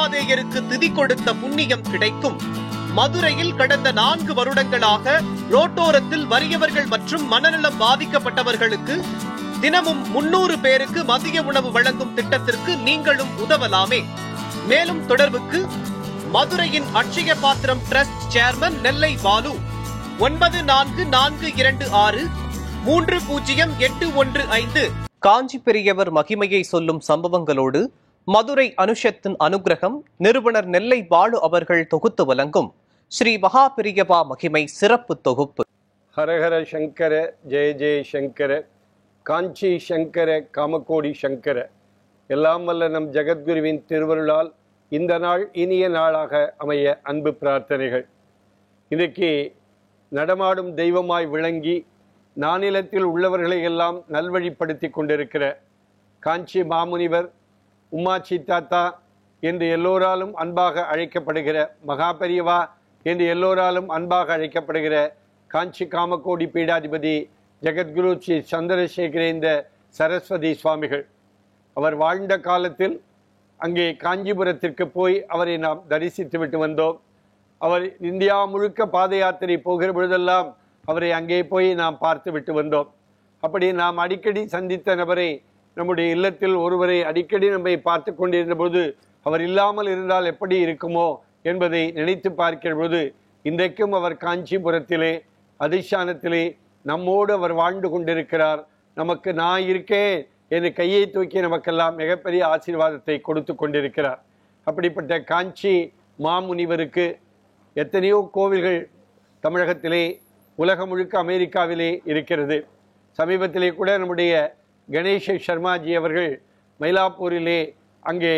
மூகாதேயருக்கு திதி கொடுத்த புண்ணியம் கிடைக்கும். மதுரையில் கடந்த 4 வருடங்களாக ரோட்டோரத்தில் வறியவர்கள் மற்றும் மனநலம் பாதிக்கப்பட்டவர்களுக்கு தினமும் 300 பேருக்கு மதிய உணவு வழங்கும் திட்டத்திற்கு நீங்களும் உதவலாமே. மேலும் தொடர்புக்கு மதுரையின் அட்சய பாத்திரம் டிரஸ்ட் சேர்மன் நெல்லை பாலு 9442630815. காஞ்சி பெரியவர் மகிமையை சொல்லும் சம்பவங்களோடு மதுரை அனுஷத்தின் அனுகிரகம் நிறுவனர் நெல்லை பாலு அவர்கள் தொகுத்து வழங்கும் ஸ்ரீ மகா பெரியவா மகிமை சிறப்பு தொகுப்பு. ஹரஹர சங்கர ஜெய ஜெய சங்கர காஞ்சி சங்கர காமகோடி சங்கர. எல்லாம் வல்ல நம் ஜெகத்குருவின் திருவருளால் இந்த நாள் இனிய நாளாக அமைய அன்பு பிரார்த்தனைகள். இன்றைக்கு நடமாடும் தெய்வமாய் விளங்கி நானிலத்தில் உள்ளவர்களை எல்லாம் நல்வழிப்படுத்தி கொண்டிருக்கிற காஞ்சி மாமுனிவர் உமாச்சி தாத்தா என்று எல்லோராலும் அன்பாக அழைக்கப்படுகிற மகா பெரியவா என்று எல்லோராலும் அன்பாக அழைக்கப்படுகிற காஞ்சி காமகோடி பீடாதிபதி ஜெகத்குரு ஸ்ரீ சந்திரசேகரேந்திர சரஸ்வதி சுவாமிகள் அவர் வாழ்ந்த காலத்தில் அங்கே காஞ்சிபுரத்திற்கு போய் அவரை நாம் தரிசித்து விட்டு வந்தோம். அவர் இந்தியா முழுக்க பாத யாத்திரை போகிற பொழுதெல்லாம் அவரை அங்கே போய் நாம் பார்த்து விட்டு வந்தோம். அப்படி நாம் அடிக்கடி சந்தித்த நபரை, நம்முடைய இல்லத்தில் ஒருவரை அடிக்கடி நம்மை பார்த்து கொண்டிருந்த போது அவர் இல்லாமல் இருந்தால் எப்படி இருக்குமோ என்பதை நினைத்து பார்க்கிற போது இன்றைக்கும் அவர் காஞ்சிபுரத்திலே அதிஷ்டானத்திலே நம்மோடு அவர் வாழ்ந்து கொண்டிருக்கிறார். நமக்கு நான் இருக்கேன் என்று கையை தூக்கி நமக்கெல்லாம் மிகப்பெரிய ஆசீர்வாதத்தை கொடுத்து கொண்டிருக்கிறார். அப்படிப்பட்ட காஞ்சி மாமுனிவருக்கு எத்தனையோ கோவில்கள் தமிழகத்திலே, உலகம் முழுக்க அமெரிக்காவிலே இருக்கிறது. சமீபத்திலே கூட நம்முடைய கணேஷ் சர்மாஜி அவர்கள் மயிலாப்பூரிலே அங்கே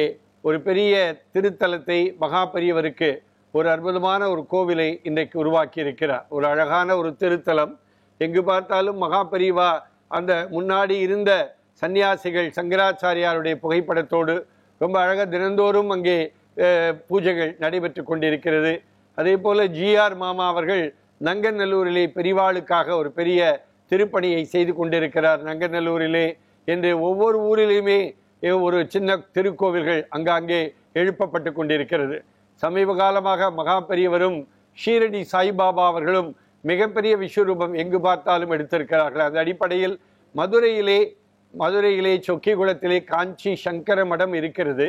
ஒரு பெரிய திருத்தலத்தை மகா பெரியவருக்கு ஒரு அற்புதமான ஒரு கோவிலை இன்றைக்கு உருவாக்கி இருக்கிறார். ஒரு அழகான ஒரு திருத்தலம். எங்கு பார்த்தாலும் மகா பெரியவா அந்த முன்னாடி இருந்த சன்னியாசிகள் சங்கராச்சாரியாருடைய புகைப்படத்தோடு ரொம்ப அழகாக தினந்தோறும் அங்கே பூஜைகள் நடைபெற்று கொண்டிருக்கிறது. அதே போல் ஜிஆர் மாமா அவர்கள் நங்கநல்லூரிலே பெரிவாளுக்காக ஒரு பெரிய திருப்பணியை செய்து கொண்டிருக்கிறார். நங்கநல்லூரிலே என்று ஒவ்வொரு ஊரிலுமே ஒரு சின்ன திருக்கோவில்கள் அங்காங்கே எழுப்பப்பட்டு கொண்டிருக்கிறது. சமீப காலமாக மகா பெரியவரும் ஷீரடி சாய்பாபா அவர்களும் மிகப்பெரிய விஸ்வரூபம் எங்கு பார்த்தாலும் எடுத்திருக்கிறார்கள். அந்த அடிப்படையில் மதுரையிலே சொக்கிகுளத்திலே காஞ்சி சங்கர மடம் இருக்கிறது.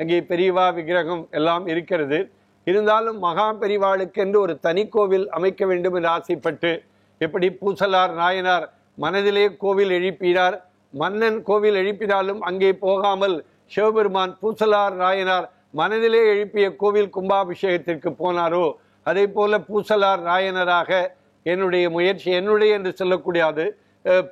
அங்கே பெரியவா விக்கிரகம் எல்லாம் இருக்கிறது. இருந்தாலும் மகா பெரிவாளுக்கென்று ஒரு தனி கோவில் அமைக்க வேண்டும் என்று ஆசைப்பட்டு, எப்படி பூசலார் நாயனார் மனதிலே கோவில் எழுப்பினார், மன்னன் கோவில் எழுப்பினாலும் அங்கே போகாமல் சிவபெருமான் பூசலார் நாயனார் மனதிலே எழுப்பிய கோவில் கும்பாபிஷேகத்திற்கு போனாரோ, அதே போல பூசலார் நாயனராக என்னுடைய முயற்சி, என்னுடைய என்று சொல்லக்கூடாது,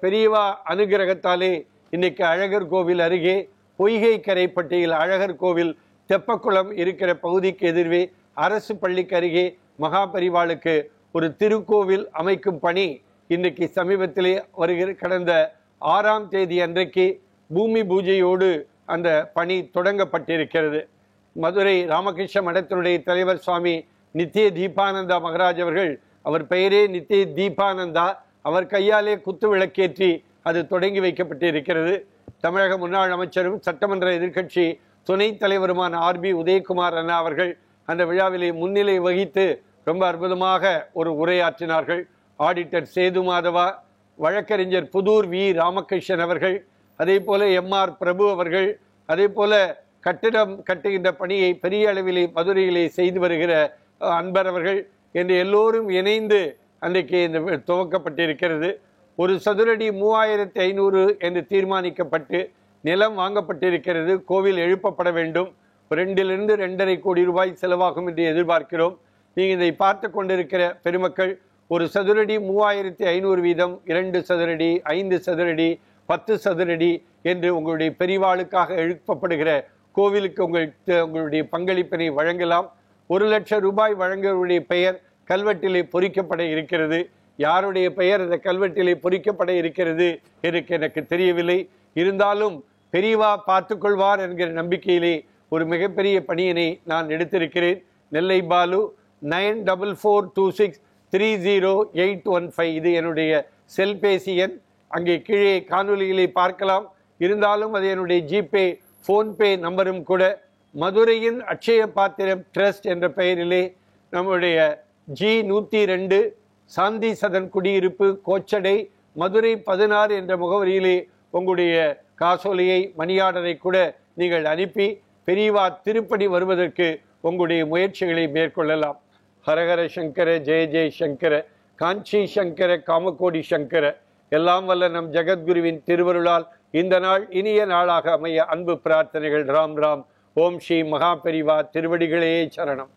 பெரியவா அனுகிரகத்தாலே இன்னைக்கு அழகர் கோவில் அருகே பொய்கை கரைப்பட்டியில் அழகர் கோவில் தெப்பக்குளம் இருக்கிற பகுதிக்கு எதிர்வே அரசு பள்ளிக்கு அருகே மகா பெரிவாளுக்கு ஒரு திருக்கோவில் அமைக்கும் பணி இன்றைக்கு சமீபத்திலே வருகிற கடந்த 6ஆம் தேதி அன்றைக்கு பூமி பூஜையோடு அந்த பணி தொடங்கப்பட்டிருக்கிறது. மதுரை ராமகிருஷ்ண மடத்தினுடைய தலைவர் சுவாமி நித்திய தீபானந்தா மகராஜ் அவர்கள், அவர் பெயரே நித்திய தீபானந்தா, அவர் கையாலே குத்து விளக்கேற்றி அது தொடங்கி வைக்கப்பட்டிருக்கிறது. தமிழக முன்னாள் அமைச்சரும் சட்டமன்ற எதிர்க்கட்சி துணைத் தலைவருமான ஆர்பி உதயகுமார் அண்ணா அவர்கள் அந்த விழாவிலே முன்னிலை வகித்து ரொம்ப அற்புதமாக ஒரு உரையாற்றினார்கள். ஆடிட்டர் சேது மாதவா, வழக்கறிஞர் புதூர் வி ராமகிருஷ்ணன் அவர்கள், அதே போல எம்ஆர் பிரபு அவர்கள், அதே போல கட்டிடம் கட்டுகின்ற பணியை பெரிய அளவிலே மதுரையிலே செய்து வருகிற அன்பர் அவர்கள் என்று எல்லோரும் இணைந்து அன்றைக்கு இந்த துவக்கப்பட்டிருக்கிறது. ஒரு சதுரடி 3500 என்று தீர்மானிக்கப்பட்டு நிலம் வாங்கப்பட்டிருக்கிறது. கோவில் எழுப்பப்பட வேண்டும். 2 to 2.5 கோடி ரூபாய் செலவாகும் என்று எதிர்பார்க்கிறோம். நீங்கள் இதை பார்த்து கொண்டிருக்கிற பெருமக்கள், ஒரு சதுரடி 3500 வீதம், 2 சதுரடி, 5 சதுரடி, 10 சதுரடி என்று உங்களுடைய பெரிவாளுக்காக எழுப்பப்படுகிற கோவிலுக்கு உங்களுடைய பங்களிப்பினை வழங்கலாம். 1 லட்சம் ரூபாய் வழங்குவருடைய பெயர் கல்வெட்டிலே பொறிக்கப்பட இருக்கிறது. யாருடைய பெயர் அந்த கல்வெட்டிலே பொறிக்கப்பட இருக்கிறது எனக்கு தெரியவில்லை. இருந்தாலும் பெரியவா பார்த்துக்கொள்வார் என்கிற நம்பிக்கையிலே ஒரு மிகப்பெரிய பணியினை நான் எடுத்திருக்கிறேன். நெல்லை பாலு 9426300815 இது என்னுடைய செல்பேசி எண். அங்கே கீழே காணொலிகளை பார்க்கலாம். இருந்தாலும் அது என்னுடைய ஜிபே ஃபோன்பே நம்பரும் கூட. மதுரையின் அட்சய பாத்திரம் ட்ரஸ்ட் என்ற பெயரிலே நம்முடைய G102 சாந்தி சதன் குடியிருப்பு, கோச்சடை, மதுரை 16 என்ற முகவரியிலே உங்களுடைய காசோலையை, மணியாடரை கூட நீங்கள் அனுப்பி பெரியவா திருப்படி வருவதற்கு உங்களுடைய முயற்சிகளை மேற்கொள்ளலாம். ஹரஹர சங்கர, ஜெய ஜெய சங்கர, காஞ்சி சங்கர, காமகோடி சங்கர. எல்லாம் வல்ல நம் ஜெகத்குருவின் திருவருளால் இந்த நாள் இனிய நாளாக அமைய அன்பு பிரார்த்தனைகள். ராம் ராம். ஓம் ஸ்ரீ மகா பெரிவா திருவடிகளே சரணம்.